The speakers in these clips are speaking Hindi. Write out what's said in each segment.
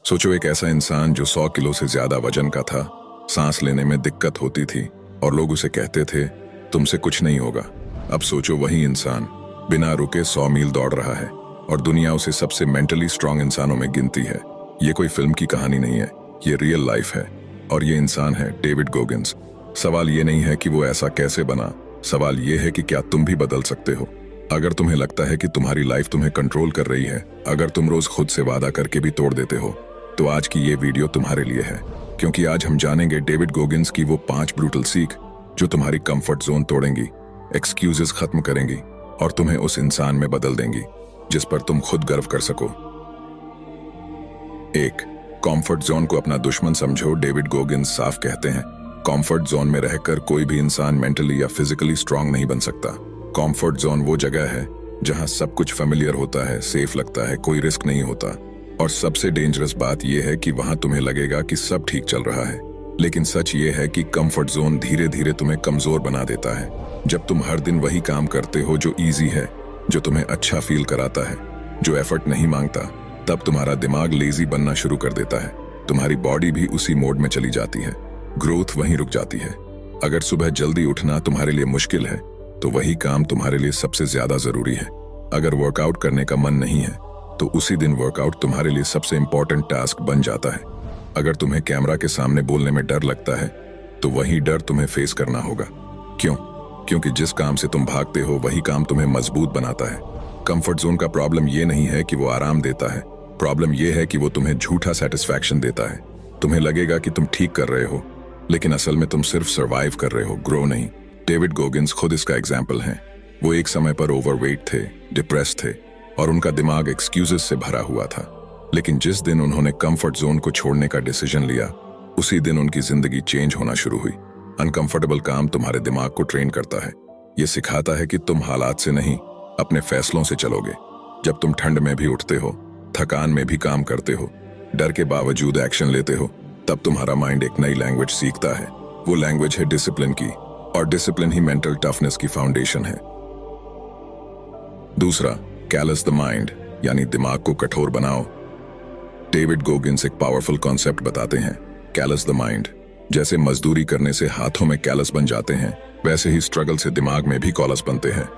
सोचो एक ऐसा इंसान जो 100 किलो से ज्यादा वजन का था, सांस लेने में दिक्कत होती थी और लोग उसे कहते थे तुमसे कुछ नहीं होगा। अब सोचो वही इंसान बिना रुके 100 मील दौड़ रहा है और दुनिया उसे सबसे मेंटली स्ट्रांग इंसानों में गिनती है। ये कोई फिल्म की कहानी नहीं है, ये रियल लाइफ है और ये इंसान है डेविड गोगिंस। सवाल ये नहीं है कि वो ऐसा कैसे बना, सवाल ये है कि क्या तुम भी बदल सकते हो। अगर तुम्हें लगता है कि तुम्हारी लाइफ तुम्हें कंट्रोल कर रही है, अगर तुम रोज खुद से वादा करके भी तोड़ देते हो, तो आज की ये वीडियो तुम्हारे लिए है। क्योंकि आज हम जानेंगे डेविड गोगिंस की वो 5 ब्रूटल सीख जो तुम्हारी कंफर्ट जोन तोड़ेंगी, एक्सक्यूजेस खत्म करेंगी और तुम्हें उस इंसान में बदल देंगी जिस पर तुम खुद गर्व कर सको। 1. कंफर्ट जोन को अपना दुश्मन समझो। डेविड गोगिंस साफ कहते हैं, कंफर्ट जोन में रहकर कोई भी इंसान मेंटली या फिजिकली स्ट्रांग नहीं बन सकता। कंफर्ट जोन वो जगह है जहां सब कुछ फेमिलियर होता है, सेफ लगता है, कोई रिस्क नहीं होता और सबसे डेंजरस बात यह है कि वहां तुम्हें लगेगा कि सब ठीक चल रहा है। लेकिन सच ये है कि कंफर्ट जोन धीरे धीरे तुम्हें कमजोर बना देता है। जब तुम हर दिन वही काम करते हो जो इजी है, जो तुम्हें अच्छा फील कराता है, जो एफर्ट नहीं मांगता, तब तुम्हारा दिमाग लेजी बनना शुरू कर देता है। तुम्हारी बॉडी भी उसी मोड में चली जाती है, ग्रोथ वहीं रुक जाती है। अगर सुबह जल्दी उठना तुम्हारे लिए मुश्किल है तो वही काम तुम्हारे लिए सबसे ज्यादा जरूरी है। अगर वर्कआउट करने का मन नहीं है तो उसी दिन वर्कआउट तुम्हारे लिए सबसे इंपॉर्टेंट टास्क बन जाता है। अगर तुम्हें कैमरा के सामने बोलने में डर लगता है तो वही डर तुम्हें फेस करना होगा। क्यों? क्योंकि जिस काम से तुम भागते हो वही काम तुम्हें मजबूत बनाता है। कंफर्ट जोन का प्रॉब्लम ये नहीं है कि वो आराम देता है, प्रॉब्लम ये है कि वो तुम्हें झूठा सेटिस्फैक्शन देता है। तुम्हें लगेगा कि तुम ठीक कर रहे हो, लेकिन असल में तुम सिर्फ सर्वाइव कर रहे हो, ग्रो नहीं। डेविड गोगिंस खुद इसका एग्जाम्पल हैं। वो एक समय पर ओवरवेट थे, डिप्रेस थे और उनका दिमाग एक्सक्यूजेस से भरा हुआ था। लेकिन जिस दिन उन्होंने कंफर्ट जोन को छोड़ने का डिसीजन लिया, उसी दिन उनकी जिंदगी चेंज होना शुरू हुई। अनकंफर्टेबल काम तुम्हारे दिमाग को ट्रेन करता है। ये सिखाता है कि तुम हालात से नहीं, अपने फैसलों से चलोगे। जब तुम ठंड में भी उठते हो, थकान में भी काम करते हो, डर के बावजूद एक्शन लेते हो, तब तुम्हारा माइंड एक नई लैंग्वेज सीखता है। वो लैंग्वेज है डिसिप्लिन की और डिसिप्लिन ही मेंटल टफनेस की फाउंडेशन है। 2. कैलस द माइंड, यानी दिमाग को कठोर बनाओ। डेविड गोगिंस एक पावरफुल कॉन्सेप्ट बताते हैं, कैलस द माइंड। जैसे मजदूरी करने से हाथों में कैलस बन जाते हैं, वैसे ही स्ट्रगल से दिमाग में भी कॉलस बनते हैं।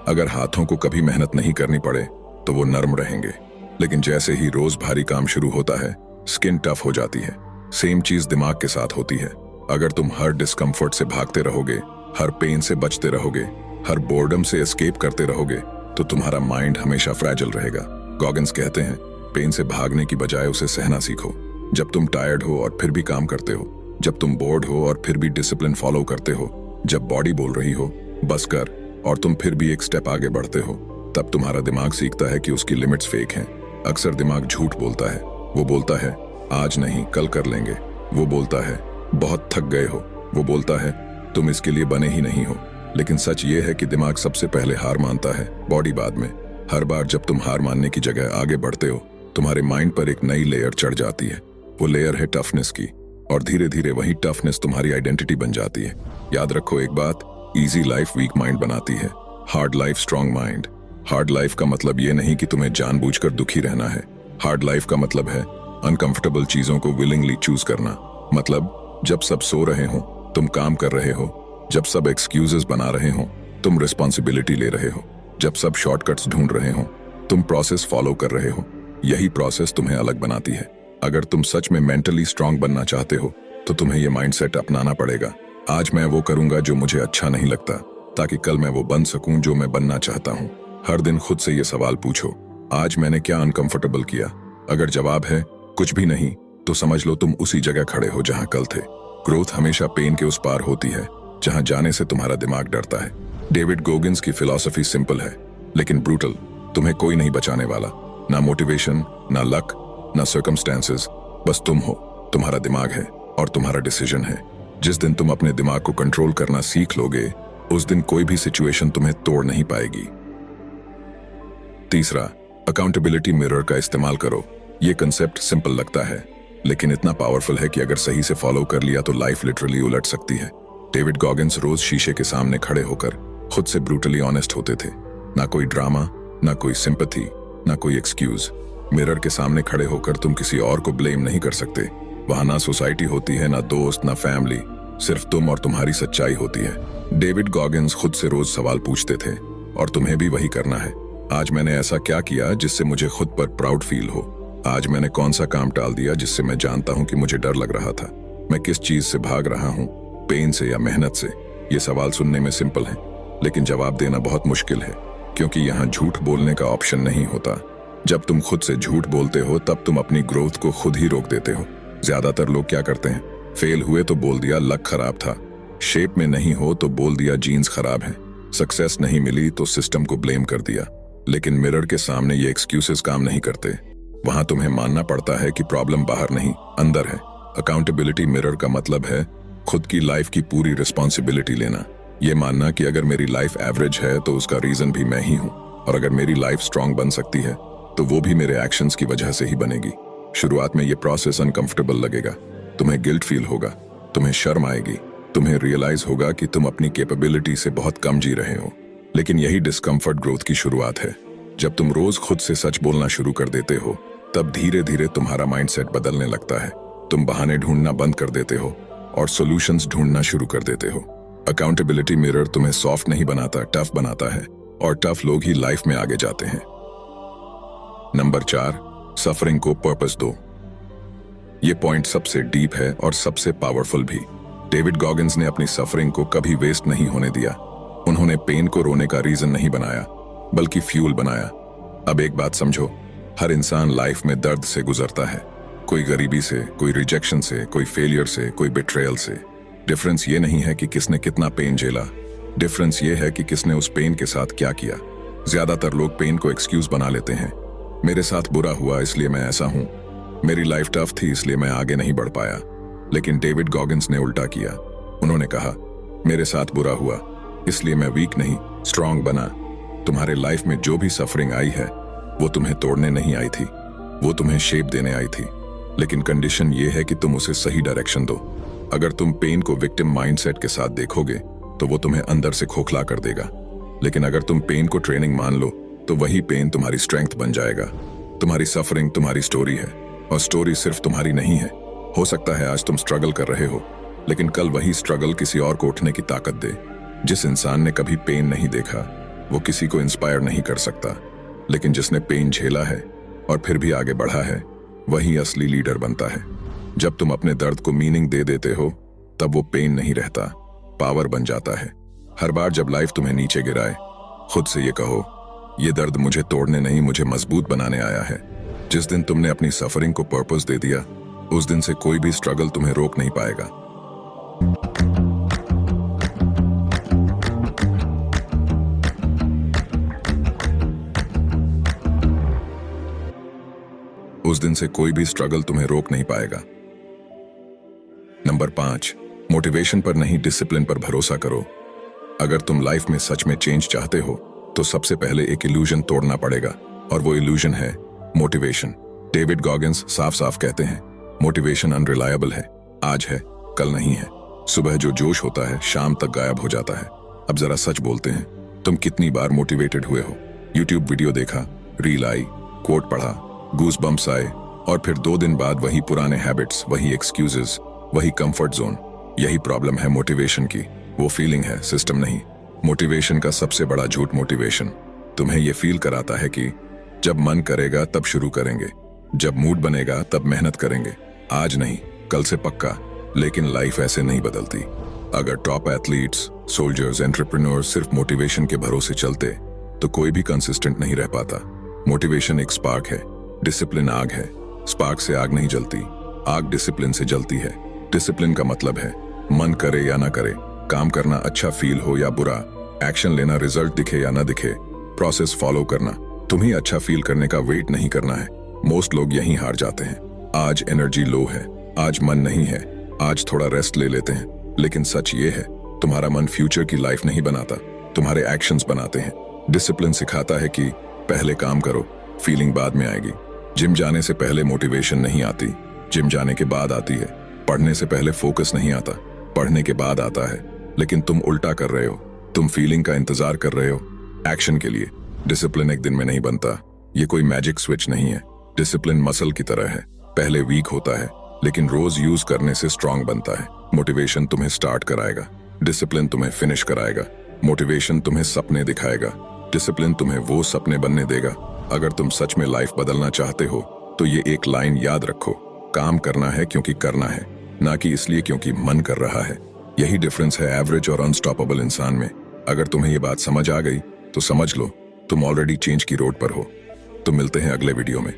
अगर हाथों को कभी मेहनत नहीं करनी पड़े तो वो नर्म रहेंगे, लेकिन जैसे ही रोज भारी काम शुरू होता है, स्किन टफ हो जाती है। सेम चीज दिमाग के साथ होती है। अगर तुम हर डिस्कम्फर्ट से भागते रहोगे, हर पेन से बचते रहोगे, हर बोर्डम से एस्केप करते रहोगे, तो तुम्हारा माइंड हमेशा फ्रैजिल रहेगा। गॉगिंस कहते हैं, पेन से भागने की बजाय उसे सहना सीखो। जब तुम टायर्ड हो और फिर भी काम करते हो, जब तुम बोर्ड हो और फिर भी डिसिप्लिन फॉलो करते हो, जब बॉडी बोल रही हो बस कर और तुम फिर भी एक स्टेप आगे बढ़ते हो, तब तुम्हारा दिमाग सीखता है कि उसकी लिमिट्स फेक हैं। अक्सर दिमाग झूठ बोलता है। वो बोलता है आज नहीं कल कर लेंगे। वो बोलता है बहुत थक गए हो। वो बोलता है तुम इसके लिए बने ही नहीं हो। लेकिन सच ये है कि दिमाग सबसे पहले हार मानता है, बॉडी बाद में। हर बार जब तुम हार मानने की जगह आगे बढ़ते हो, तुम्हारे माइंड पर एक नई लेयर चढ़ जाती है। वो लेयर है टफनेस की और धीरे धीरे वही टफनेस तुम्हारी आइडेंटिटी बन जाती है। याद रखो एक बात, इजी लाइफ वीक माइंड बनाती है, hard life strong mind. Hard life का मतलब ये नहीं कि तुम्हें जानबूझकर दुखी रहना है। हार्ड लाइफ का मतलब है अनकंफर्टेबल चीजों को विलिंगली चूज करना। मतलब जब सब सो रहे हो तुम काम कर रहे हो, जब सब एक्सक्यूजेस बना रहे हो तुम रिस्पॉन्सिबिलिटी ले रहे हो, जब सब शॉर्टकट्स ढूंढ रहे हो तुम प्रोसेस फॉलो कर रहे हो। यही प्रोसेस तुम्हें अलग बनाती है। अगर तुम सच में मेंटली स्ट्रांग बनना चाहते हो तो तुम्हें ये माइंडसेट अपनाना पड़ेगा। आज मैं वो करूंगा जो मुझे अच्छा नहीं लगता, ताकि कल मैं वो बन सकूं जो मैं बनना चाहता हूं। हर दिन खुद से ये सवाल पूछो, आज मैंने क्या अनकंफर्टेबल किया? अगर जवाब है कुछ भी नहीं, तो समझ लो तुम उसी जगह खड़े हो जहां कल थे। ग्रोथ हमेशा पेन के उस पार होती है, जहां जाने से तुम्हारा दिमाग डरता है। डेविड गोगिंस की फिलॉसफी सिंपल है लेकिन ब्रूटल। तुम्हें कोई नहीं बचाने वाला, ना मोटिवेशन, ना लक, ना सर्कमस्टेंसेस। बस तुम हो, तुम्हारा दिमाग है और तुम्हारा डिसीजन है। जिस दिन तुम अपने दिमाग को कंट्रोल करना सीख लोगे, उस दिन कोई भी सिचुएशन तुम्हें तोड़ नहीं पाएगी। 3. अकाउंटेबिलिटी मिरर का इस्तेमाल करो। ये कंसेप्ट सिंपल लगता है लेकिन इतना पावरफुल है कि अगर सही से फॉलो कर लिया तो लाइफ लिटरली उलट सकती है। डेविड गॉगिंस रोज शीशे के सामने खड़े होकर खुद से ब्रूटली ऑनेस्ट होते थे। ना कोई ड्रामा, ना कोई सिंपैथी, ना कोई एक्सक्यूज, मिरर के सामने खड़े होकर तुम किसी और को ब्लेम नहीं कर सकते। वहां ना सोसाइटी होती है, ना दोस्त, ना फैमिली, सिर्फ तुम और तुम्हारी सच्चाई होती है। डेविड गॉगिन्स खुद से रोज सवाल पूछते थे और तुम्हें भी वही करना है। आज मैंने ऐसा क्या किया जिससे मुझे खुद पर प्राउड फील हो? आज मैंने कौन सा काम टाल दिया जिससे मैं जानता हूं कि मुझे डर लग रहा था? मैं किस चीज से भाग रहा हूं, पेन से या मेहनत से? ये सवाल सुनने में सिंपल है, लेकिन जवाब देना बहुत मुश्किल है, क्योंकि यहाँ झूठ बोलने का ऑप्शन नहीं होता। जब तुम खुद से झूठ बोलते हो तब तुम अपनी ग्रोथ को खुद ही रोक देते हो। ज्यादातर लोग क्या करते हैं? फेल हुए तो बोल दिया लक खराब था, शेप में नहीं हो तो बोल दिया जीन्स खराब है, सक्सेस नहीं मिली तो सिस्टम को ब्लेम कर दिया। लेकिन मिरर के सामने ये एक्सक्यूजेस काम नहीं करते। वहां तुम्हें मानना पड़ता है कि प्रॉब्लम बाहर नहीं, अंदर है। अकाउंटेबिलिटी मिरर का मतलब है खुद की लाइफ की पूरी रिस्पॉन्सिबिलिटी लेना। ये मानना कि अगर मेरी लाइफ एवरेज है तो उसका रीजन भी मैं ही हूं, और अगर मेरी लाइफ स्ट्रांग बन सकती है तो वो भी मेरे एक्शंस की वजह से ही बनेगी। शुरुआत में ये प्रोसेस अनकंफर्टेबल लगेगा, तुम्हें गिल्ट फील होगा, तुम्हें शर्म आएगी, तुम्हें रियलाइज होगा कि तुम अपनी कैपेबिलिटी से बहुत कम जी रहे हो। लेकिन यही डिस्कम्फर्ट ग्रोथ की शुरुआत है। जब तुम रोज खुद से सच बोलना शुरू कर देते हो तब धीरे धीरे तुम्हारा माइंडसेट बदलने लगता है। तुम बहाने ढूंढना बंद कर देते हो और सॉल्यूशंस ढूंढना शुरू कर देते हो। अकाउंटेबिलिटी मिरर तुम्हें सॉफ्ट नहीं बनाता, टफ बनाता है, और टफ लोग ही लाइफ में आगे जाते हैं। नंबर 4, सफरिंग को पर्पस दो। ये पॉइंट सबसे डीप है और सबसे पावरफुल भी। डेविड गॉगिन्स ने अपनी सफरिंग को कभी वेस्ट नहीं होने दिया। उन्होंने पेन को रोने का रीजन नहीं बनाया, बल्कि फ्यूल बनाया। अब एक बात समझो, हर इंसान लाइफ में दर्द से गुजरता है। कोई गरीबी से, कोई रिजेक्शन से, कोई फेलियर से, कोई बिट्रेयल से। डिफरेंस ये नहीं है कि किसने कितना पेन झेला, डिफरेंस ये है कि किसने उस पेन के साथ क्या किया। ज्यादातर लोग पेन को एक्सक्यूज बना लेते हैं। मेरे साथ बुरा हुआ इसलिए मैं ऐसा हूं, मेरी लाइफ टफ थी इसलिए मैं आगे नहीं बढ़ पाया। लेकिन डेविड गॉगिन्स ने उल्टा किया। उन्होंने कहा, मेरे साथ बुरा हुआ इसलिए मैं वीक नहीं, स्ट्रांग बना। तुम्हारे लाइफ में जो भी सफरिंग आई है वो तुम्हें तोड़ने नहीं आई थी, वो तुम्हें शेप देने आई थी। लेकिन कंडीशन ये है कि तुम उसे सही डायरेक्शन दो। अगर तुम पेन को विक्टिम माइंडसेट के साथ देखोगे तो वो तुम्हें अंदर से खोखला कर देगा। लेकिन अगर तुम पेन को ट्रेनिंग मान लो तो वही पेन तुम्हारी स्ट्रेंथ बन जाएगा। तुम्हारी सफरिंग तुम्हारी स्टोरी है, और स्टोरी सिर्फ तुम्हारी नहीं है। हो सकता है आज तुम स्ट्रगल कर रहे हो, लेकिन कल वही स्ट्रगल किसी और को उठने की ताकत दे। जिस इंसान ने कभी पेन नहीं देखा वो किसी को इंस्पायर नहीं कर सकता, लेकिन जिसने पेन झेला है और फिर भी आगे बढ़ा है वही असली लीडर बनता है। जब तुम अपने दर्द को मीनिंग दे देते हो तब वो पेन नहीं रहता, पावर बन जाता है। हर बार जब लाइफ तुम्हें नीचे गिराए, खुद से ये कहो, ये दर्द मुझे तोड़ने नहीं, मुझे मजबूत बनाने आया है। जिस दिन तुमने अपनी सफरिंग को पर्पस दे दिया, उस दिन से कोई भी स्ट्रगल तुम्हें रोक नहीं पाएगा। उस दिन से कोई भी स्ट्रगल तुम्हें रोक नहीं पाएगा। नंबर 5, मोटिवेशन पर नहीं, डिसिप्लिन पर भरोसा करो। अगर तुम लाइफ में सच में चेंज चाहते हो तो सबसे पहले एक इल्यूजन तोड़ना पड़ेगा, और वो इल्यूजन है मोटिवेशन। डेविड गॉगिन्स साफ साफ कहते हैं, मोटिवेशन अनरिलायबल है, आज है कल नहीं है। सुबह जो जोश होता है शाम तक गायब हो जाता है। अब जरा सच बोलते हैं, तुम कितनी बार मोटिवेटेड हुए हो? यूट्यूब वीडियो देखा, रील आई, कोट पढ़ा, गूज बम्प्स आए, और फिर 2 दिन बाद वही पुराने हैबिट्स, वही एक्सक्यूजेस, वही कंफर्ट जोन। यही प्रॉब्लम है मोटिवेशन की, वो फीलिंग है, सिस्टम नहीं। मोटिवेशन का सबसे बड़ा झूठ मोटिवेशन तुम्हें ये फील कराता है कि जब मन करेगा तब शुरू करेंगे, जब मूड बनेगा तब मेहनत करेंगे, आज नहीं कल से पक्का। लेकिन लाइफ ऐसे नहीं बदलती। अगर टॉप एथलीट्स, सोल्जर्स, एंटरप्रेन्योर्स सिर्फ मोटिवेशन के भरोसे चलते तो कोई भी कंसिस्टेंट नहीं रह पाता। मोटिवेशन एक स्पार्क है, डिसिप्लिन आग है। स्पार्क से आग नहीं जलती, आग डिसिप्लिन से जलती है। डिसिप्लिन का मतलब है मन करे या ना करे, काम करना अच्छा फील हो या बुरा, एक्शन लेना रिजल्ट दिखे या ना दिखे, प्रोसेस फॉलो करना। तुम्हें अच्छा फील करने का वेट नहीं करना है। मोस्ट लोग यहीं हार जाते हैं। आज एनर्जी लो है, आज मन नहीं है, आज थोड़ा रेस्ट ले लेते हैं। लेकिन सच ये है, तुम्हारा मन फ्यूचर की लाइफ नहीं बनाता, तुम्हारे एक्शंस बनाते हैं। डिसिप्लिन सिखाता है कि पहले काम करो, फीलिंग बाद में आएगी। जिम जाने से पहले मोटिवेशन नहीं आती, जिम जाने के बाद आती है। पढ़ने से पहले फोकस नहीं आता, पढ़ने के बाद आता है। लेकिन तुम उल्टा कर रहे हो, तुम फीलिंग का इंतजार कर रहे हो एक्शन के लिए। डिसिप्लिन एक दिन में नहीं बनता, ये कोई मैजिक स्विच नहीं है। डिसिप्लिन मसल की तरह है, पहले वीक होता है लेकिन रोज यूज करने से स्ट्रांग बनता है। मोटिवेशन तुम्हें स्टार्ट कराएगा, डिसिप्लिन तुम्हें फिनिश कराएगा। मोटिवेशन तुम्हें सपने दिखाएगा, डिसिप्लिन तुम्हें वो सपने बनने देगा। अगर तुम सच में लाइफ बदलना चाहते हो तो ये एक लाइन याद रखो, काम करना है क्योंकि करना है, ना कि इसलिए क्योंकि मन कर रहा है। यही डिफरेंस है एवरेज और अनस्टॉपेबल इंसान में। अगर तुम्हें ये बात समझ आ गई तो समझ लो तुम ऑलरेडी चेंज की रोड पर हो। तो मिलते हैं अगले वीडियो में।